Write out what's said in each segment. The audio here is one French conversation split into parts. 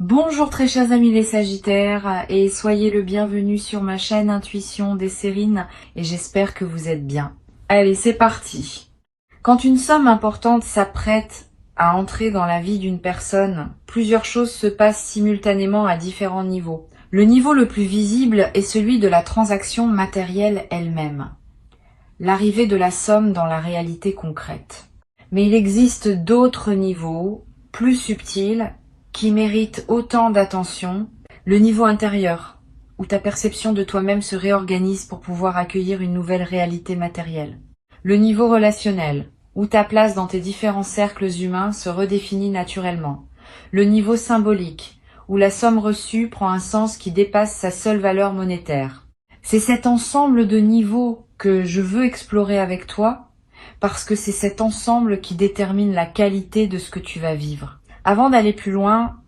Bonjour très chers amis les Sagittaires et soyez le bienvenu sur ma chaîne Intuition des Sérines et j'espère que vous êtes bien. Allez, c'est parti. Quand une somme importante s'apprête à entrer dans la vie d'une personne, plusieurs choses se passent simultanément à différents niveaux. Le niveau le plus visible est celui de la transaction matérielle elle-même, l'arrivée de la somme dans la réalité concrète. Mais il existe d'autres niveaux, plus subtils, qui méritent autant d'attention. Le niveau intérieur, où ta perception de toi-même se réorganise pour pouvoir accueillir une nouvelle réalité matérielle. Le niveau relationnel, où ta place dans tes différents cercles humains se redéfinit naturellement. Le niveau symbolique, où la somme reçue prend un sens qui dépasse sa seule valeur monétaire. C'est cet ensemble de niveaux que je veux explorer avec toi, parce que c'est cet ensemble qui détermine la qualité de ce que tu vas vivre. Avant d'aller plus loin,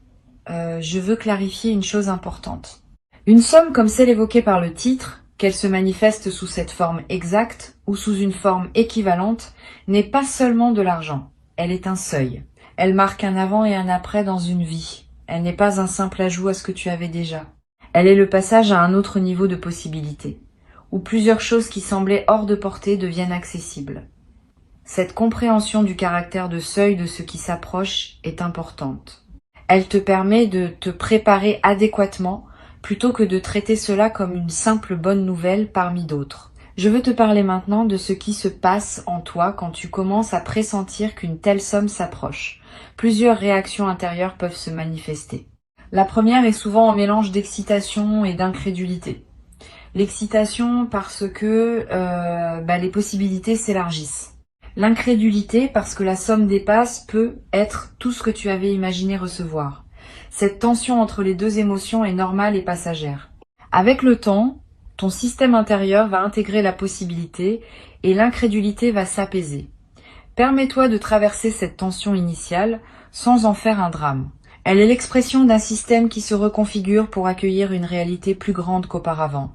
je veux clarifier une chose importante. Une somme comme celle évoquée par le titre, qu'elle se manifeste sous cette forme exacte ou sous une forme équivalente, n'est pas seulement de l'argent, elle est un seuil. Elle marque un avant et un après dans une vie. Elle n'est pas un simple ajout à ce que tu avais déjà. Elle est le passage à un autre niveau de possibilité, où plusieurs choses qui semblaient hors de portée deviennent accessibles. Cette compréhension du caractère de seuil de ce qui s'approche est importante. Elle te permet de te préparer adéquatement plutôt que de traiter cela comme une simple bonne nouvelle parmi d'autres. Je veux te parler maintenant de ce qui se passe en toi quand tu commences à pressentir qu'une telle somme s'approche. Plusieurs réactions intérieures peuvent se manifester. La première est souvent un mélange d'excitation et d'incrédulité. L'excitation parce que les possibilités s'élargissent. L'incrédulité, parce que la somme dépasse, peut être tout ce que tu avais imaginé recevoir. Cette tension entre les deux émotions est normale et passagère. Avec le temps, ton système intérieur va intégrer la possibilité et l'incrédulité va s'apaiser. Permets-toi de traverser cette tension initiale sans en faire un drame. Elle est l'expression d'un système qui se reconfigure pour accueillir une réalité plus grande qu'auparavant.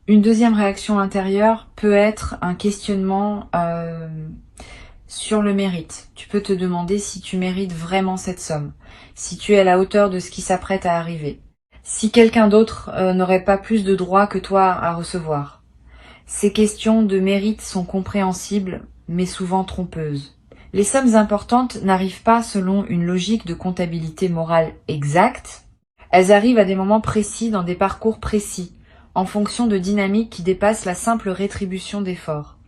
Une deuxième réaction intérieure peut être un questionnement sur le mérite. Tu peux te demander si tu mérites vraiment cette somme, si tu es à la hauteur de ce qui s'apprête à arriver, si quelqu'un d'autre n'aurait pas plus de droits que toi à recevoir. Ces questions de mérite sont compréhensibles, mais souvent trompeuses. Les sommes importantes n'arrivent pas selon une logique de comptabilité morale exacte. Elles arrivent à des moments précis, dans des parcours précis, en fonction de dynamiques qui dépassent la simple rétribution d'efforts.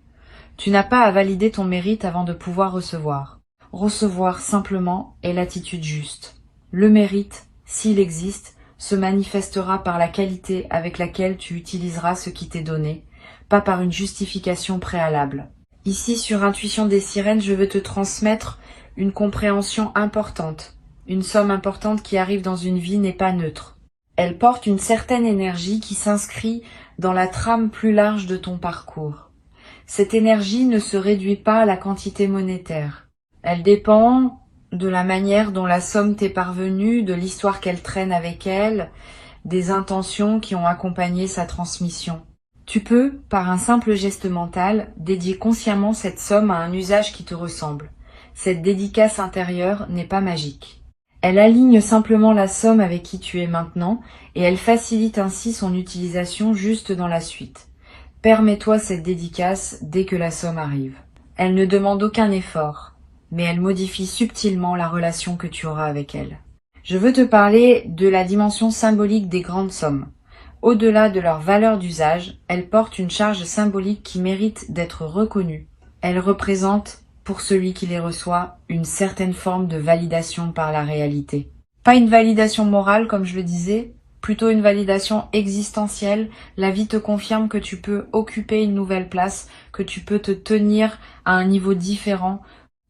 Tu n'as pas à valider ton mérite avant de pouvoir recevoir. Recevoir simplement est l'attitude juste. Le mérite, s'il existe, se manifestera par la qualité avec laquelle tu utiliseras ce qui t'est donné, pas par une justification préalable. Ici, sur Intuition des Sirènes, je veux te transmettre une compréhension importante. Une somme importante qui arrive dans une vie n'est pas neutre. Elle porte une certaine énergie qui s'inscrit dans la trame plus large de ton parcours. Cette énergie ne se réduit pas à la quantité monétaire. Elle dépend de la manière dont la somme t'est parvenue, de l'histoire qu'elle traîne avec elle, des intentions qui ont accompagné sa transmission. Tu peux, par un simple geste mental, dédier consciemment cette somme à un usage qui te ressemble. Cette dédicace intérieure n'est pas magique. Elle aligne simplement la somme avec qui tu es maintenant et elle facilite ainsi son utilisation juste dans la suite. Permets-toi cette dédicace dès que la somme arrive. Elle ne demande aucun effort, mais elle modifie subtilement la relation que tu auras avec elle. Je veux te parler de la dimension symbolique des grandes sommes. Au-delà de leur valeur d'usage, elles portent une charge symbolique qui mérite d'être reconnue. Elles représentent, pour celui qui les reçoit, une certaine forme de validation par la réalité. Pas une validation morale, comme je le disais, plutôt une validation existentielle. La vie te confirme que tu peux occuper une nouvelle place, que tu peux te tenir à un niveau différent,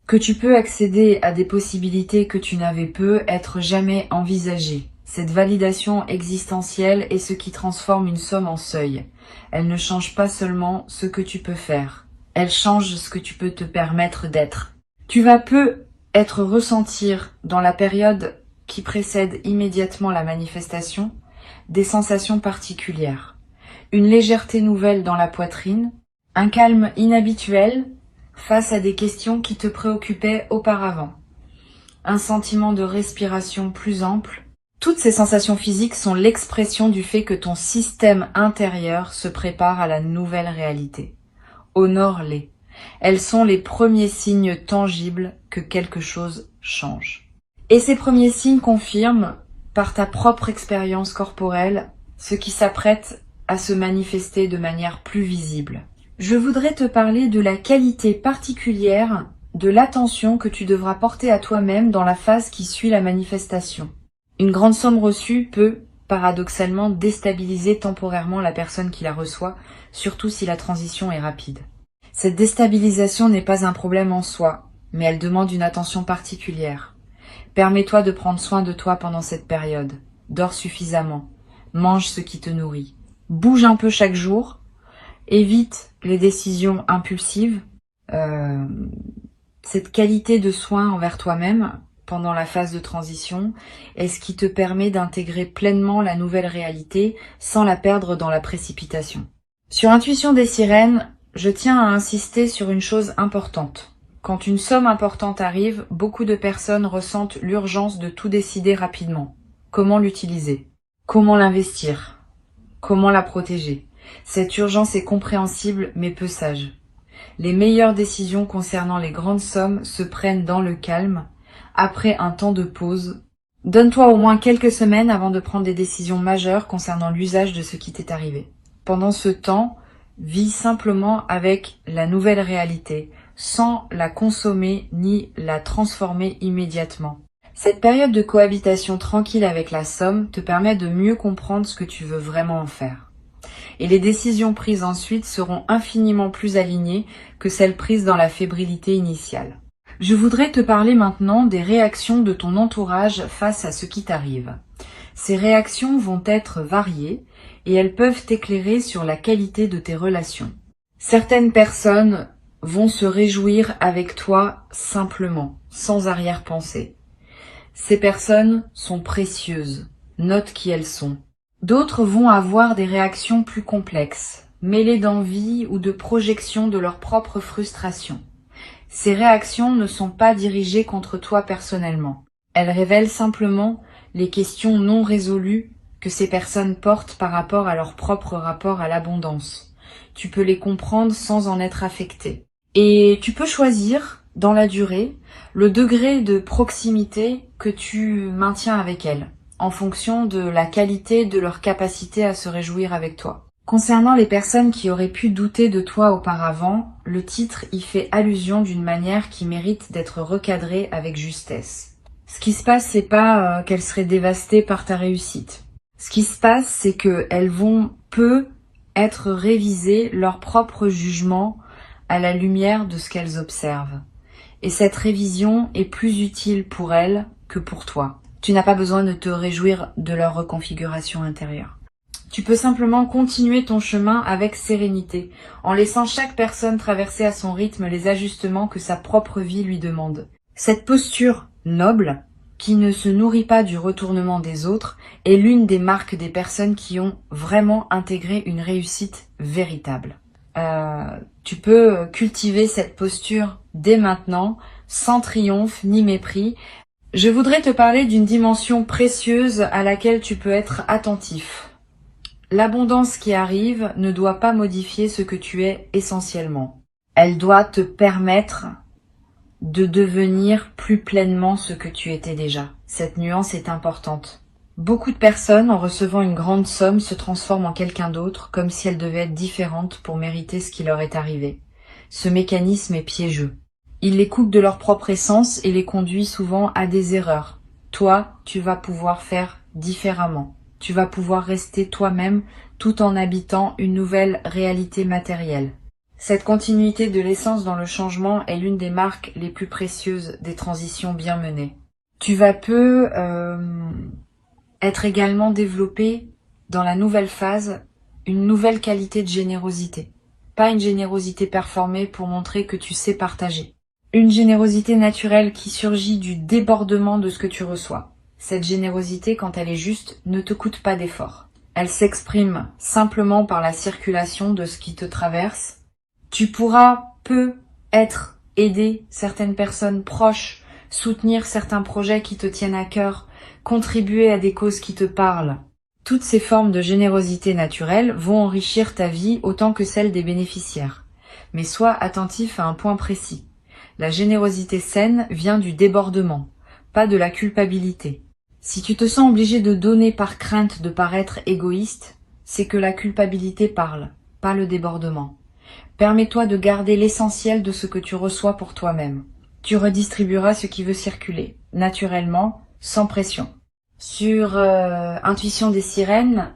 que tu peux accéder à des possibilités que tu n'avais peut être jamais envisagées. Cette validation existentielle est ce qui transforme une somme en seuil. Elle ne change pas seulement ce que tu peux faire. Elle change ce que tu peux te permettre d'être. Tu vas peu être ressentir dans la période qui précède immédiatement la manifestation des sensations particulières. Une légèreté nouvelle dans la poitrine, un calme inhabituel face à des questions qui te préoccupaient auparavant. un sentiment de respiration plus ample. Toutes ces sensations physiques sont l'expression du fait que ton système intérieur se prépare à la nouvelle réalité. Honore-les. Elles sont les premiers signes tangibles que quelque chose change. Et ces premiers signes confirment, par ta propre expérience corporelle, ce qui s'apprête à se manifester de manière plus visible. Je voudrais te parler de la qualité particulière de l'attention que tu devras porter à toi-même dans la phase qui suit la manifestation. Une grande somme reçue peut, paradoxalement, déstabiliser temporairement la personne qui la reçoit, surtout si la transition est rapide. Cette déstabilisation n'est pas un problème en soi, mais elle demande une attention particulière. Permets-toi de prendre soin de toi pendant cette période. Dors suffisamment. Mange ce qui te nourrit. Bouge un peu chaque jour. Évite les décisions impulsives. Cette qualité de soin envers toi-même pendant la phase de transition est ce qui te permet d'intégrer pleinement la nouvelle réalité sans la perdre dans la précipitation. Sur Intuition des sirènes, je tiens à insister sur une chose importante. Quand une somme importante arrive, beaucoup de personnes ressentent l'urgence de tout décider rapidement. Comment l'utiliser? Comment l'investir? Comment la protéger? Cette urgence est compréhensible mais peu sage. Les meilleures décisions concernant les grandes sommes se prennent dans le calme, après un temps de pause. Donne-toi au moins quelques semaines avant de prendre des décisions majeures concernant l'usage de ce qui t'est arrivé. Pendant ce temps, vis simplement avec la nouvelle réalité, sans la consommer ni la transformer immédiatement. Cette période de cohabitation tranquille avec la somme te permet de mieux comprendre ce que tu veux vraiment en faire. Et les décisions prises ensuite seront infiniment plus alignées que celles prises dans la fébrilité initiale. Je voudrais te parler maintenant des réactions de ton entourage face à ce qui t'arrive. Ces réactions vont être variées et elles peuvent t'éclairer sur la qualité de tes relations. Certaines personnes vont se réjouir avec toi simplement, sans arrière-pensée. Ces personnes sont précieuses, note qui elles sont. D'autres vont avoir des réactions plus complexes, mêlées d'envie ou de projection de leur propre frustration. Ces réactions ne sont pas dirigées contre toi personnellement. Elles révèlent simplement les questions non résolues que ces personnes portent par rapport à leur propre rapport à l'abondance. Tu peux les comprendre sans en être affecté. Et tu peux choisir, dans la durée, le degré de proximité que tu maintiens avec elles, en fonction de la qualité de leur capacité à se réjouir avec toi. Concernant les personnes qui auraient pu douter de toi auparavant, le titre y fait allusion d'une manière qui mérite d'être recadrée avec justesse. Ce qui se passe, c'est pas qu'elles seraient dévastées par ta réussite. Ce qui se passe, c'est qu'elles vont être réviser leur propre jugement à la lumière de ce qu'elles observent. Et cette révision est plus utile pour elles que pour toi. Tu n'as pas besoin de te réjouir de leur reconfiguration intérieure. Tu peux simplement continuer ton chemin avec sérénité, en laissant chaque personne traverser à son rythme les ajustements que sa propre vie lui demande. Cette posture noble, qui ne se nourrit pas du retournement des autres, est l'une des marques des personnes qui ont vraiment intégré une réussite véritable. Tu peux cultiver cette posture dès maintenant, sans triomphe ni mépris. Je voudrais te parler d'une dimension précieuse à laquelle tu peux être attentif. L'abondance qui arrive ne doit pas modifier ce que tu es essentiellement. Elle doit te permettre de devenir plus pleinement ce que tu étais déjà. Cette nuance est importante. Beaucoup de personnes, en recevant une grande somme, se transforment en quelqu'un d'autre, comme si elles devaient être différentes pour mériter ce qui leur est arrivé. Ce mécanisme est piégeux. Il les coupe de leur propre essence et les conduit souvent à des erreurs. Toi, tu vas pouvoir faire différemment. Tu vas pouvoir rester toi-même tout en habitant une nouvelle réalité matérielle. Cette continuité de l'essence dans le changement est l'une des marques les plus précieuses des transitions bien menées. Tu vas être également développé dans la nouvelle phase une nouvelle qualité de générosité. Pas une générosité performée pour montrer que tu sais partager. Une générosité naturelle qui surgit du débordement de ce que tu reçois. Cette générosité, quand elle est juste, ne te coûte pas d'effort. Elle s'exprime simplement par la circulation de ce qui te traverse. Tu pourras aider certaines personnes proches soutenir certains projets qui te tiennent à cœur, contribuer à des causes qui te parlent. Toutes ces formes de générosité naturelle vont enrichir ta vie autant que celle des bénéficiaires. Mais sois attentif à un point précis. La générosité saine vient du débordement, pas de la culpabilité. Si tu te sens obligé de donner par crainte de paraître égoïste, c'est que la culpabilité parle, pas le débordement. Permets-toi de garder l'essentiel de ce que tu reçois pour toi-même. Tu redistribueras ce qui veut circuler, naturellement, sans pression. Sur Intuition des sirènes,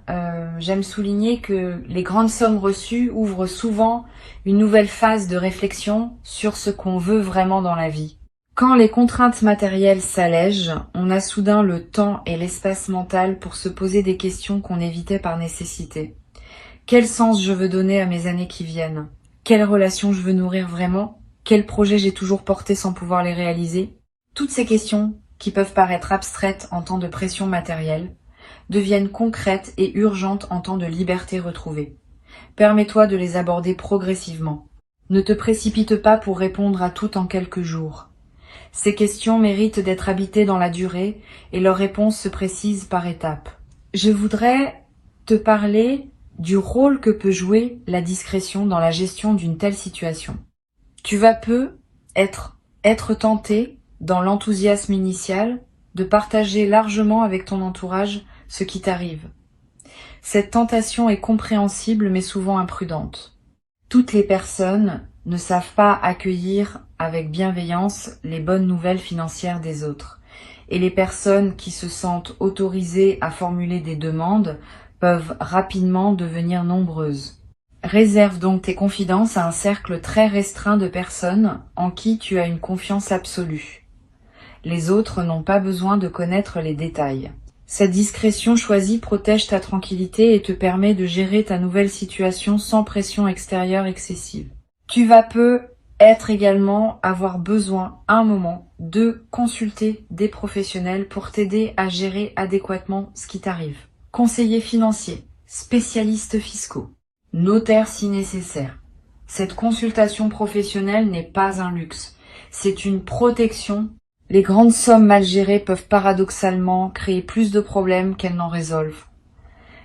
j'aime souligner que les grandes sommes reçues ouvrent souvent une nouvelle phase de réflexion sur ce qu'on veut vraiment dans la vie. Quand les contraintes matérielles s'allègent, on a soudain le temps et l'espace mental pour se poser des questions qu'on évitait par nécessité. Quel sens je veux donner à mes années qui viennent? Quelles relations je veux nourrir vraiment? Quels projets j'ai toujours portés sans pouvoir les réaliser? Toutes ces questions, qui peuvent paraître abstraites en temps de pression matérielle, deviennent concrètes et urgentes en temps de liberté retrouvée. Permets-toi de les aborder progressivement. Ne te précipite pas pour répondre à tout en quelques jours. Ces questions méritent d'être habitées dans la durée et leurs réponses se précisent par étapes. Je voudrais te parler du rôle que peut jouer la discrétion dans la gestion d'une telle situation. Tu vas peu être tenté, dans l'enthousiasme initial, de partager largement avec ton entourage ce qui t'arrive. Cette tentation est compréhensible mais souvent imprudente. Toutes les personnes ne savent pas accueillir avec bienveillance les bonnes nouvelles financières des autres. Et les personnes qui se sentent autorisées à formuler des demandes peuvent rapidement devenir nombreuses. Réserve donc tes confidences à un cercle très restreint de personnes en qui tu as une confiance absolue. Les autres n'ont pas besoin de connaître les détails. Cette discrétion choisie protège ta tranquillité et te permet de gérer ta nouvelle situation sans pression extérieure excessive. Tu vas peu avoir besoin, à un moment, de consulter des professionnels pour t'aider à gérer adéquatement ce qui t'arrive. Conseillers financiers, spécialistes fiscaux, notaire si nécessaire. Cette consultation professionnelle n'est pas un luxe, c'est une protection. Les grandes sommes mal gérées peuvent paradoxalement créer plus de problèmes qu'elles n'en résolvent.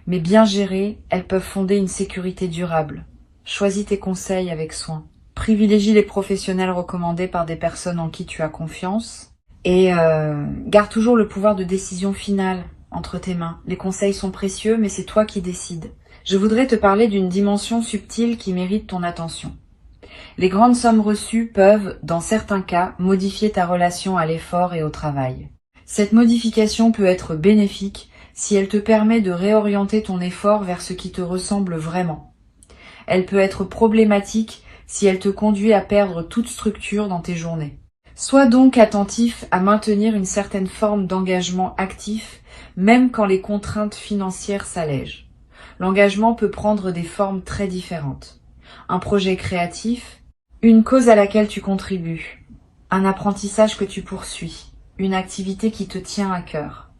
Mais bien gérées, elles peuvent fonder une sécurité durable. Choisis tes conseils avec soin. Privilégie les professionnels recommandés par des personnes en qui tu as confiance. Et garde toujours le pouvoir de décision finale entre tes mains. Les conseils sont précieux, mais c'est toi qui décides. Je voudrais te parler d'une dimension subtile qui mérite ton attention. Les grandes sommes reçues peuvent, dans certains cas, modifier ta relation à l'effort et au travail. Cette modification peut être bénéfique si elle te permet de réorienter ton effort vers ce qui te ressemble vraiment. Elle peut être problématique si elle te conduit à perdre toute structure dans tes journées. Sois donc attentif à maintenir une certaine forme d'engagement actif, même quand les contraintes financières s'allègent. L'engagement peut prendre des formes très différentes. Un projet créatif, une cause à laquelle tu contribues, un apprentissage que tu poursuis, une activité qui te tient à cœur,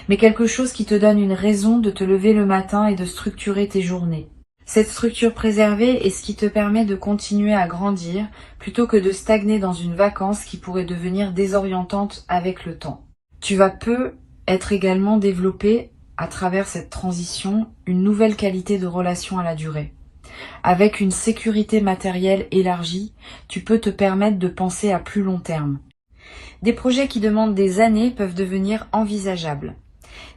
mais quelque chose qui te donne une raison de te lever le matin et de structurer tes journées. Cette structure préservée est ce qui te permet de continuer à grandir plutôt que de stagner dans une vacance qui pourrait devenir désorientante avec le temps. Tu vas peu être également développé à travers cette transition une nouvelle qualité de relation à la durée. Avec une sécurité matérielle élargie, tu peux te permettre de penser à plus long terme. Des projets qui demandent des années peuvent devenir envisageables.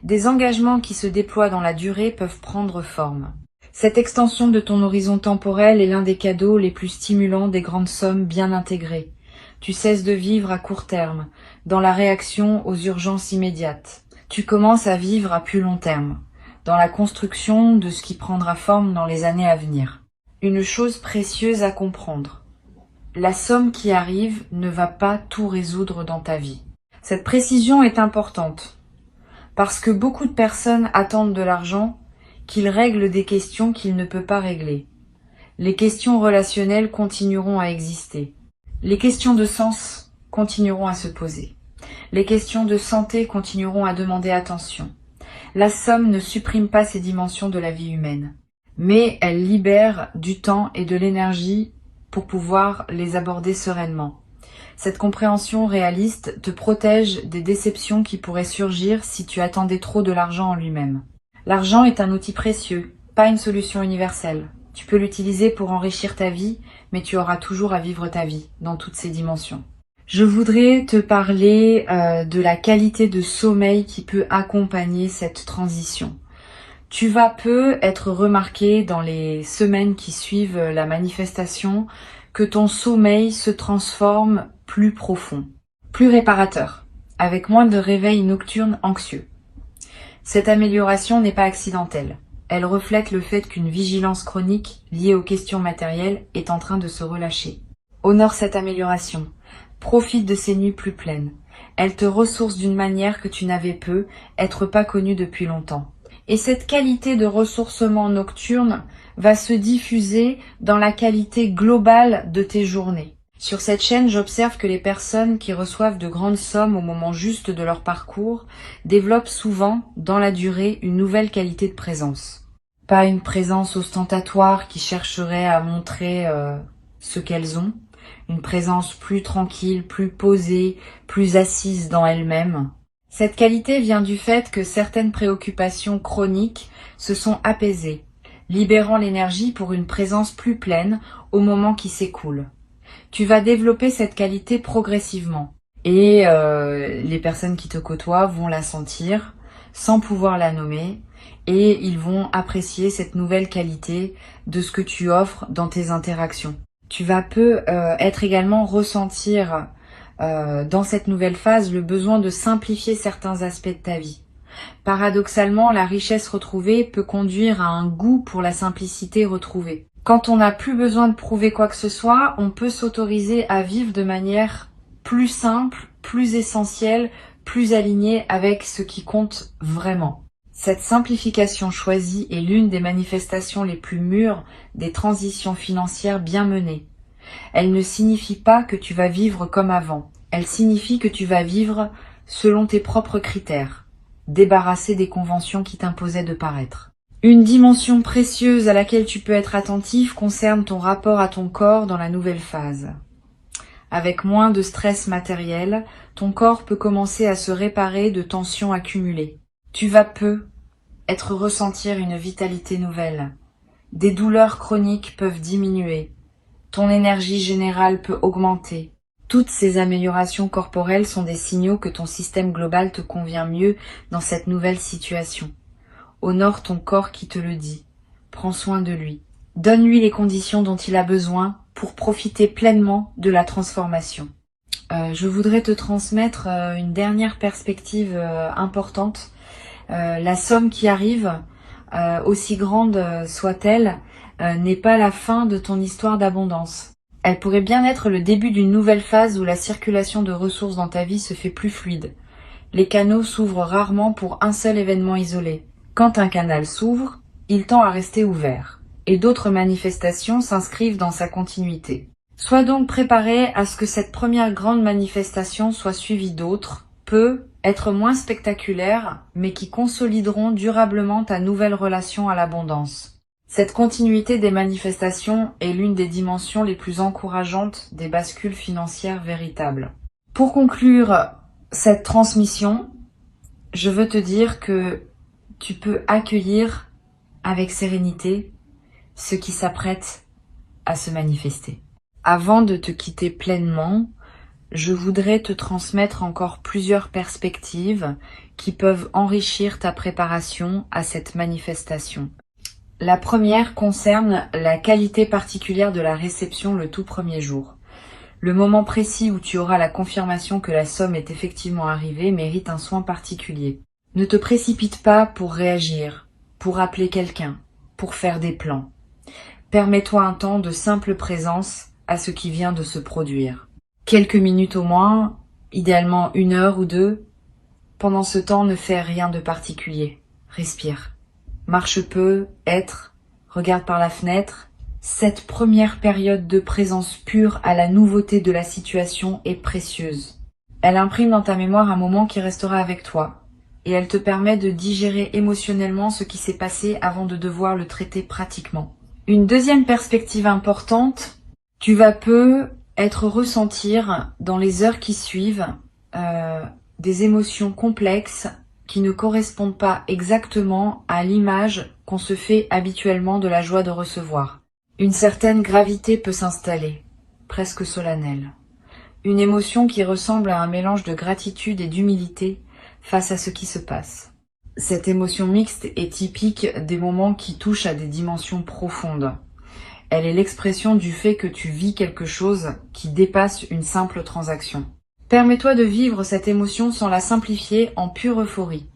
Des engagements qui se déploient dans la durée peuvent prendre forme. Cette extension de ton horizon temporel est l'un des cadeaux les plus stimulants des grandes sommes bien intégrées. Tu cesses de vivre à court terme, dans la réaction aux urgences immédiates. Tu commences à vivre à plus long terme, dans la construction de ce qui prendra forme dans les années à venir. Une chose précieuse à comprendre. La somme qui arrive ne va pas tout résoudre dans ta vie. Cette précision est importante, parce que beaucoup de personnes attendent de l'argent qu'il règle des questions qu'il ne peut pas régler. Les questions relationnelles continueront à exister. Les questions de sens continueront à se poser. Les questions de santé continueront à demander attention. La somme ne supprime pas ces dimensions de la vie humaine, mais elle libère du temps et de l'énergie pour pouvoir les aborder sereinement. Cette compréhension réaliste te protège des déceptions qui pourraient surgir si tu attendais trop de l'argent en lui-même. L'argent est un outil précieux, pas une solution universelle. Tu peux l'utiliser pour enrichir ta vie, mais tu auras toujours à vivre ta vie, dans toutes ses dimensions. Je voudrais te parler de la qualité de sommeil qui peut accompagner cette transition. Tu vas peu être remarqué dans les semaines qui suivent la manifestation que ton sommeil se transforme plus profond, plus réparateur, avec moins de réveils nocturnes anxieux. Cette amélioration n'est pas accidentelle. Elle reflète le fait qu'une vigilance chronique liée aux questions matérielles est en train de se relâcher. Honore cette amélioration. Profite de ces nuits plus pleines. Elle te ressource d'une manière que tu n'avais peu, être pas connue depuis longtemps. Et cette qualité de ressourcement nocturne va se diffuser dans la qualité globale de tes journées. Sur cette chaîne, j'observe que les personnes qui reçoivent de grandes sommes au moment juste de leur parcours développent souvent, dans la durée, une nouvelle qualité de présence. Pas une présence ostentatoire qui chercherait à montrer ce qu'elles ont, une présence plus tranquille, plus posée, plus assise dans elle-même. Cette qualité vient du fait que certaines préoccupations chroniques se sont apaisées, libérant l'énergie pour une présence plus pleine au moment qui s'écoule. Tu vas développer cette qualité progressivement et les personnes qui te côtoient vont la sentir sans pouvoir la nommer et ils vont apprécier cette nouvelle qualité de ce que tu offres dans tes interactions. Tu vas peu être également ressentir dans cette nouvelle phase le besoin de simplifier certains aspects de ta vie. Paradoxalement, la richesse retrouvée peut conduire à un goût pour la simplicité retrouvée. Quand on n'a plus besoin de prouver quoi que ce soit, on peut s'autoriser à vivre de manière plus simple, plus essentielle, plus alignée avec ce qui compte vraiment. Cette simplification choisie est l'une des manifestations les plus mûres des transitions financières bien menées. Elle ne signifie pas que tu vas vivre comme avant. Elle signifie que tu vas vivre selon tes propres critères, débarrassé des conventions qui t'imposaient de paraître. Une dimension précieuse à laquelle tu peux être attentif concerne ton rapport à ton corps dans la nouvelle phase. Avec moins de stress matériel, ton corps peut commencer à se réparer de tensions accumulées. Tu vas peu être ressentir une vitalité nouvelle. Des douleurs chroniques peuvent diminuer. Ton énergie générale peut augmenter. Toutes ces améliorations corporelles sont des signaux que ton système global te convient mieux dans cette nouvelle situation. Honore ton corps qui te le dit. Prends soin de lui. Donne-lui les conditions dont il a besoin pour profiter pleinement de la transformation. Je voudrais te transmettre une dernière perspective importante. La somme qui arrive, aussi grande soit-elle, n'est pas la fin de ton histoire d'abondance. Elle pourrait bien être le début d'une nouvelle phase où la circulation de ressources dans ta vie se fait plus fluide. Les canaux s'ouvrent rarement pour un seul événement isolé. Quand un canal s'ouvre, il tend à rester ouvert, et d'autres manifestations s'inscrivent dans sa continuité. Sois donc préparé à ce que cette première grande manifestation soit suivie d'autres, peu, être moins spectaculaires, mais qui consolideront durablement ta nouvelle relation à l'abondance. Cette continuité des manifestations est l'une des dimensions les plus encourageantes des bascules financières véritables. Pour conclure cette transmission, je veux te dire que tu peux accueillir avec sérénité ce qui s'apprête à se manifester. Avant de te quitter pleinement, je voudrais te transmettre encore plusieurs perspectives qui peuvent enrichir ta préparation à cette manifestation. La première concerne la qualité particulière de la réception le tout premier jour. Le moment précis où tu auras la confirmation que la somme est effectivement arrivée mérite un soin particulier. Ne te précipite pas pour réagir, pour appeler quelqu'un, pour faire des plans. Permets-toi un temps de simple présence à ce qui vient de se produire. Quelques minutes au moins, idéalement 1 heure ou 2. Pendant ce temps, ne fais rien de particulier. Respire. Marche peu, regarde par la fenêtre. Cette première période de présence pure à la nouveauté de la situation est précieuse. Elle imprime dans ta mémoire un moment qui restera avec toi. Et elle te permet de digérer émotionnellement ce qui s'est passé avant de devoir le traiter pratiquement. Une deuxième perspective importante, tu vas peu être ressentir dans les heures qui suivent des émotions complexes qui ne correspondent pas exactement à l'image qu'on se fait habituellement de la joie de recevoir. Une certaine gravité peut s'installer, presque solennelle. Une émotion qui ressemble à un mélange de gratitude et d'humilité face à ce qui se passe. Cette émotion mixte est typique des moments qui touchent à des dimensions profondes. Elle est l'expression du fait que tu vis quelque chose qui dépasse une simple transaction. Permets-toi de vivre cette émotion sans la simplifier en pure euphorie.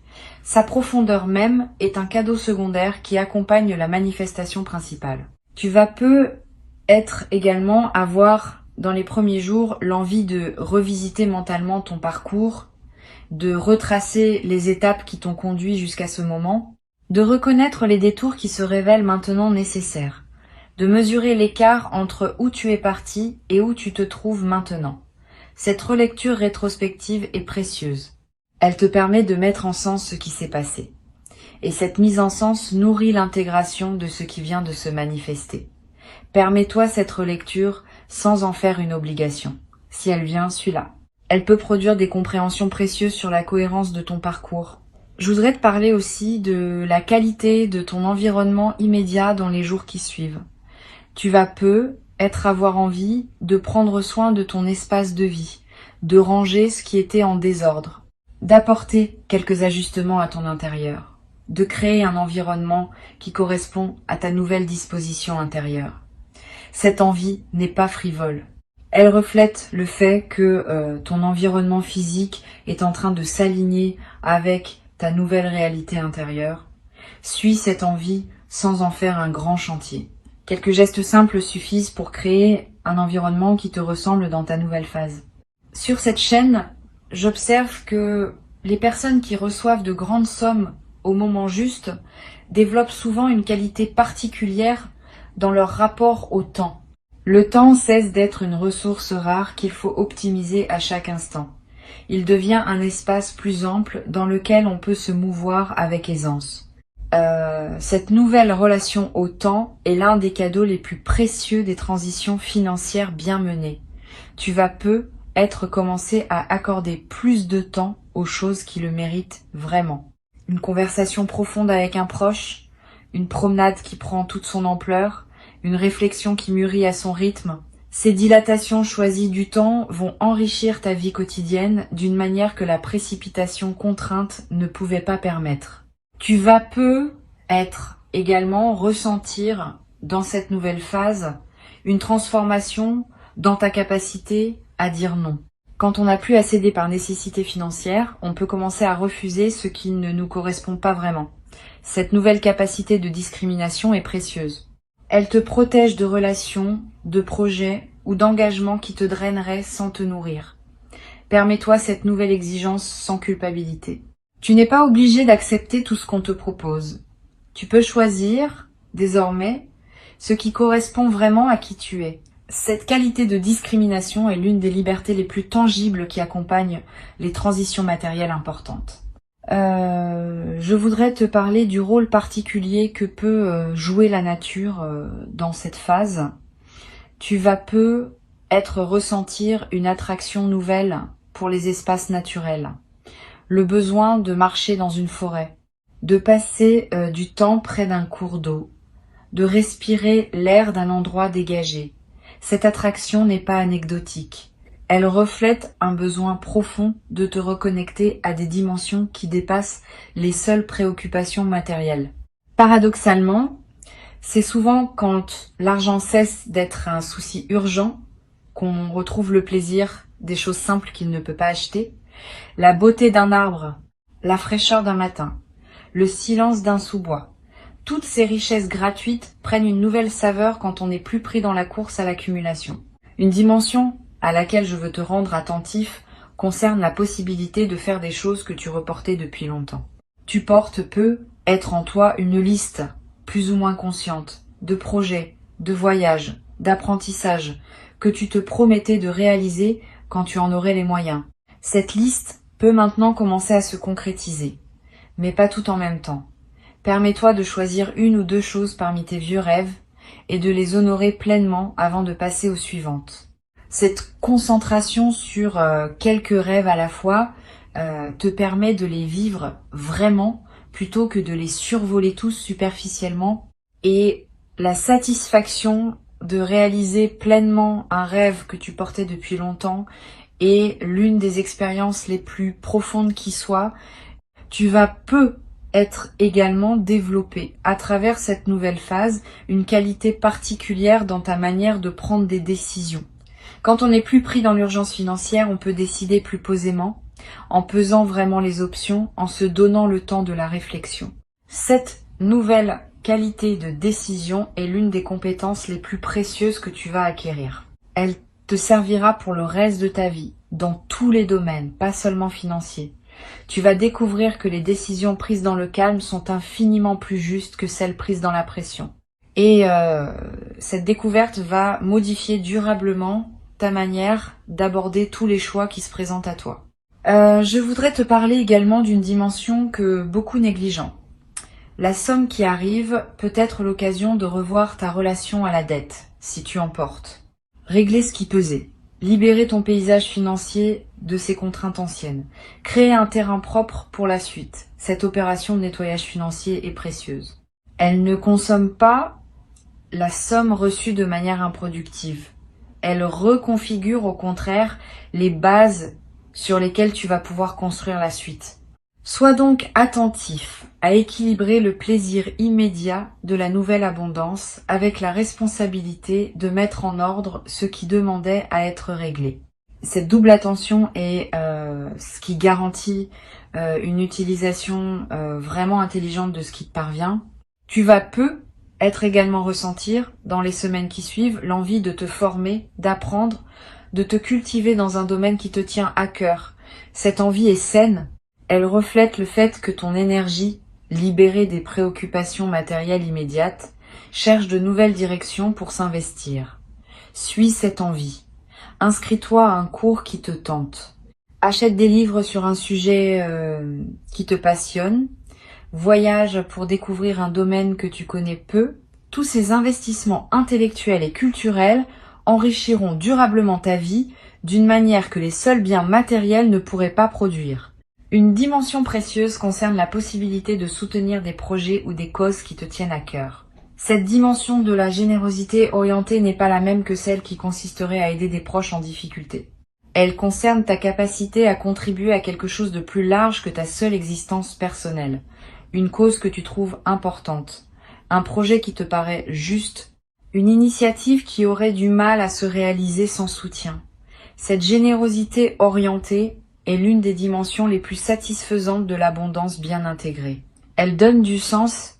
Sa profondeur même est un cadeau secondaire qui accompagne la manifestation principale. Tu vas peut-être également avoir, dans les premiers jours, l'envie de revisiter mentalement ton parcours, de retracer les étapes qui t'ont conduit jusqu'à ce moment, de reconnaître les détours qui se révèlent maintenant nécessaires, de mesurer l'écart entre où tu es parti et où tu te trouves maintenant. Cette relecture rétrospective est précieuse. Elle te permet de mettre en sens ce qui s'est passé. Et cette mise en sens nourrit l'intégration de ce qui vient de se manifester. Permets-toi cette relecture sans en faire une obligation. Si elle vient, suis-la. Elle peut produire des compréhensions précieuses sur la cohérence de ton parcours. Je voudrais te parler aussi de la qualité de ton environnement immédiat dans les jours qui suivent. Tu vas avoir envie de prendre soin de ton espace de vie, de ranger ce qui était en désordre, d'apporter quelques ajustements à ton intérieur, de créer un environnement qui correspond à ta nouvelle disposition intérieure. Cette envie n'est pas frivole. Elle reflète le fait que ton environnement physique est en train de s'aligner avec ta nouvelle réalité intérieure. Suis cette envie sans en faire un grand chantier. Quelques gestes simples suffisent pour créer un environnement qui te ressemble dans ta nouvelle phase. Sur cette chaîne, j'observe que les personnes qui reçoivent de grandes sommes au moment juste développent souvent une qualité particulière dans leur rapport au temps. Le temps cesse d'être une ressource rare qu'il faut optimiser à chaque instant. Il devient un espace plus ample dans lequel on peut se mouvoir avec aisance. Cette nouvelle relation au temps est l'un des cadeaux les plus précieux des transitions financières bien menées. Tu vas commencer à accorder plus de temps aux choses qui le méritent vraiment. Une conversation profonde avec un proche, une promenade qui prend toute son ampleur, une réflexion qui mûrit à son rythme. Ces dilatations choisies du temps vont enrichir ta vie quotidienne d'une manière que la précipitation contrainte ne pouvait pas permettre. Tu vas également ressentir dans cette nouvelle phase une transformation dans ta capacité à dire non. Quand on n'a plus à céder par nécessité financière, on peut commencer à refuser ce qui ne nous correspond pas vraiment. Cette nouvelle capacité de discrimination est précieuse. Elle te protège de relations, de projets ou d'engagements qui te draineraient sans te nourrir. Permets-toi cette nouvelle exigence sans culpabilité. Tu n'es pas obligé d'accepter tout ce qu'on te propose. Tu peux choisir, désormais, ce qui correspond vraiment à qui tu es. Cette qualité de discrimination est l'une des libertés les plus tangibles qui accompagnent les transitions matérielles importantes. Je voudrais te parler du rôle particulier que peut jouer la nature dans cette phase. Tu vas ressentir une attraction nouvelle pour les espaces naturels. Le besoin de marcher dans une forêt, de passer du temps près d'un cours d'eau, de respirer l'air d'un endroit dégagé. Cette attraction n'est pas anecdotique. Elle reflète un besoin profond de te reconnecter à des dimensions qui dépassent les seules préoccupations matérielles. Paradoxalement, c'est souvent quand l'argent cesse d'être un souci urgent qu'on retrouve le plaisir des choses simples qu'il ne peut pas acheter, la beauté d'un arbre, la fraîcheur d'un matin, le silence d'un sous-bois. Toutes ces richesses gratuites prennent une nouvelle saveur quand on n'est plus pris dans la course à l'accumulation. Une dimension à laquelle je veux te rendre attentif concerne la possibilité de faire des choses que tu reportais depuis longtemps. Tu peux être en toi une liste, plus ou moins consciente, de projets, de voyages, d'apprentissages, que tu te promettais de réaliser quand tu en aurais les moyens. Cette liste peut maintenant commencer à se concrétiser, mais pas tout en même temps. Permets-toi de choisir une ou deux choses parmi tes vieux rêves et de les honorer pleinement avant de passer aux suivantes. Cette concentration sur quelques rêves à la fois te permet de les vivre vraiment plutôt que de les survoler tous superficiellement. Et la satisfaction de réaliser pleinement un rêve que tu portais depuis longtemps est l'une des expériences les plus profondes qui soit. Tu vas peu être également développé à travers cette nouvelle phase une qualité particulière dans ta manière de prendre des décisions. Quand on n'est plus pris dans l'urgence financière, on peut décider plus posément, en pesant vraiment les options, en se donnant le temps de la réflexion. Cette nouvelle qualité de décision est l'une des compétences les plus précieuses que tu vas acquérir. Elle te servira pour le reste de ta vie, dans tous les domaines, pas seulement financiers. Tu vas découvrir que les décisions prises dans le calme sont infiniment plus justes que celles prises dans la pression. Et cette découverte va modifier durablement ta manière d'aborder tous les choix qui se présentent à toi. Je voudrais te parler également d'une dimension que beaucoup négligent. La somme qui arrive peut être l'occasion de revoir ta relation à la dette, si tu en portes. Régler ce qui pesait. Libérer ton paysage financier de ses contraintes anciennes. Créer un terrain propre pour la suite. Cette opération de nettoyage financier est précieuse. Elle ne consomme pas la somme reçue de manière improductive. Elle reconfigure au contraire les bases sur lesquelles tu vas pouvoir construire la suite. Sois donc attentif à équilibrer le plaisir immédiat de la nouvelle abondance avec la responsabilité de mettre en ordre ce qui demandait à être réglé. Cette double attention est ce qui garantit une utilisation vraiment intelligente de ce qui te parvient. Tu vas être également ressentir, dans les semaines qui suivent, l'envie de te former, d'apprendre, de te cultiver dans un domaine qui te tient à cœur. Cette envie est saine, elle reflète le fait que ton énergie, libérée des préoccupations matérielles immédiates, cherche de nouvelles directions pour s'investir. Suis cette envie. Inscris-toi à un cours qui te tente. Achète des livres sur un sujet qui te passionne. Voyage pour découvrir un domaine que tu connais peu. Tous ces investissements intellectuels et culturels enrichiront durablement ta vie d'une manière que les seuls biens matériels ne pourraient pas produire. Une dimension précieuse concerne la possibilité de soutenir des projets ou des causes qui te tiennent à cœur. Cette dimension de la générosité orientée n'est pas la même que celle qui consisterait à aider des proches en difficulté. Elle concerne ta capacité à contribuer à quelque chose de plus large que ta seule existence personnelle. Une cause que tu trouves importante, un projet qui te paraît juste, une initiative qui aurait du mal à se réaliser sans soutien. Cette générosité orientée est l'une des dimensions les plus satisfaisantes de l'abondance bien intégrée. Elle donne du sens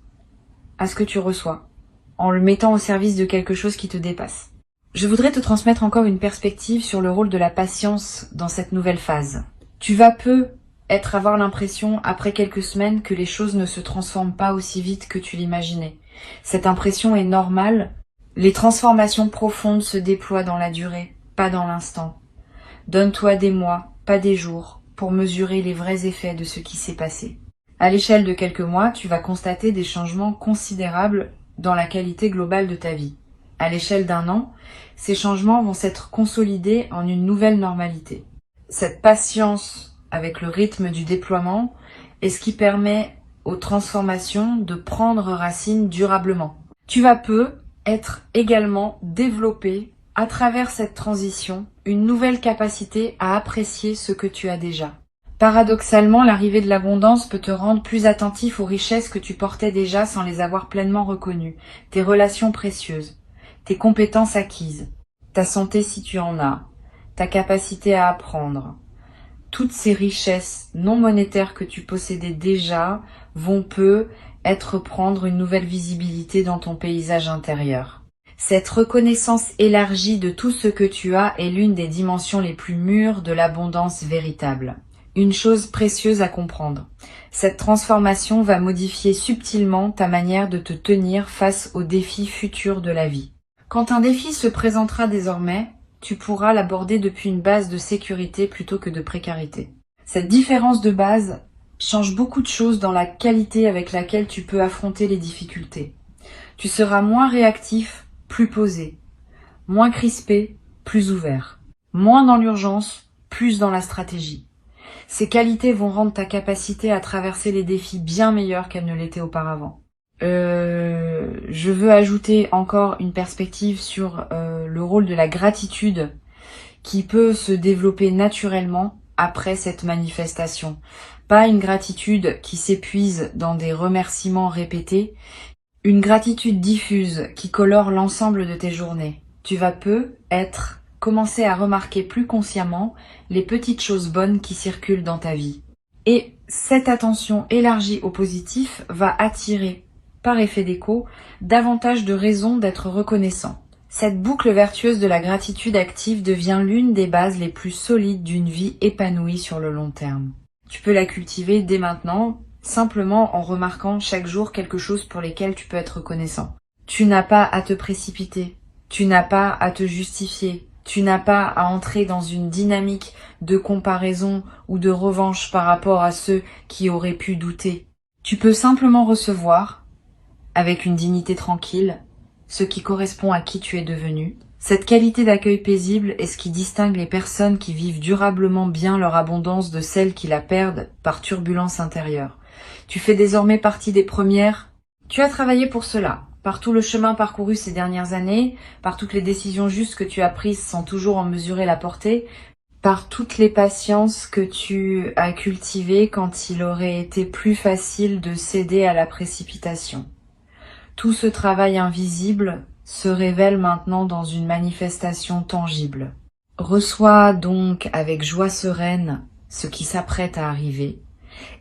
à ce que tu reçois, en le mettant au service de quelque chose qui te dépasse. Je voudrais te transmettre encore une perspective sur le rôle de la patience dans cette nouvelle phase. Tu vas avoir l'impression, après quelques semaines, que les choses ne se transforment pas aussi vite que tu l'imaginais. Cette impression est normale. Les transformations profondes se déploient dans la durée, pas dans l'instant. Donne-toi des mois, pas des jours, pour mesurer les vrais effets de ce qui s'est passé. À l'échelle de quelques mois, tu vas constater des changements considérables dans la qualité globale de ta vie. À l'échelle d'un an, ces changements vont s'être consolidés en une nouvelle normalité. Cette patience avec le rythme du déploiement est ce qui permet aux transformations de prendre racine durablement. Tu vas être également développé à travers cette transition une nouvelle capacité à apprécier ce que tu as déjà. Paradoxalement, l'arrivée de l'abondance peut te rendre plus attentif aux richesses que tu portais déjà sans les avoir pleinement reconnues, tes relations précieuses, tes compétences acquises, ta santé si tu en as, ta capacité à apprendre. Toutes ces richesses non monétaires que tu possédais déjà vont prendre une nouvelle visibilité dans ton paysage intérieur. Cette reconnaissance élargie de tout ce que tu as est l'une des dimensions les plus mûres de l'abondance véritable. Une chose précieuse à comprendre. Cette transformation va modifier subtilement ta manière de te tenir face aux défis futurs de la vie. Quand un défi se présentera désormais, tu pourras l'aborder depuis une base de sécurité plutôt que de précarité. Cette différence de base change beaucoup de choses dans la qualité avec laquelle tu peux affronter les difficultés. Tu seras moins réactif, plus posé, moins crispé, plus ouvert. Moins dans l'urgence, plus dans la stratégie. Ces qualités vont rendre ta capacité à traverser les défis bien meilleure qu'elle ne l'était auparavant. Je veux ajouter encore une perspective sur le rôle de la gratitude qui peut se développer naturellement après cette manifestation. Pas une gratitude qui s'épuise dans des remerciements répétés, une gratitude diffuse qui colore l'ensemble de tes journées. Tu vas commencer à remarquer plus consciemment les petites choses bonnes qui circulent dans ta vie. Et cette attention élargie au positif va attirer, par effet d'écho, davantage de raisons d'être reconnaissant. Cette boucle vertueuse de la gratitude active devient l'une des bases les plus solides d'une vie épanouie sur le long terme. Tu peux la cultiver dès maintenant, simplement en remarquant chaque jour quelque chose pour lesquels tu peux être reconnaissant. Tu n'as pas à te précipiter, tu n'as pas à te justifier, tu n'as pas à entrer dans une dynamique de comparaison ou de revanche par rapport à ceux qui auraient pu douter. Tu peux simplement recevoir, avec une dignité tranquille, ce qui correspond à qui tu es devenu. Cette qualité d'accueil paisible est ce qui distingue les personnes qui vivent durablement bien leur abondance de celles qui la perdent par turbulence intérieure. Tu fais désormais partie des premières. Tu as travaillé pour cela, par tout le chemin parcouru ces dernières années, par toutes les décisions justes que tu as prises sans toujours en mesurer la portée, par toutes les patiences que tu as cultivées quand il aurait été plus facile de céder à la précipitation. Tout ce travail invisible se révèle maintenant dans une manifestation tangible. Reçois donc avec joie sereine ce qui s'apprête à arriver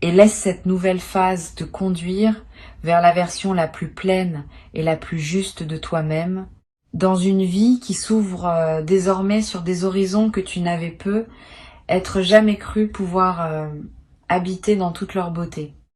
et laisse cette nouvelle phase te conduire vers la version la plus pleine et la plus juste de toi-même, dans une vie qui s'ouvre désormais sur des horizons que tu n'avais jamais cru pouvoir habiter dans toute leur beauté.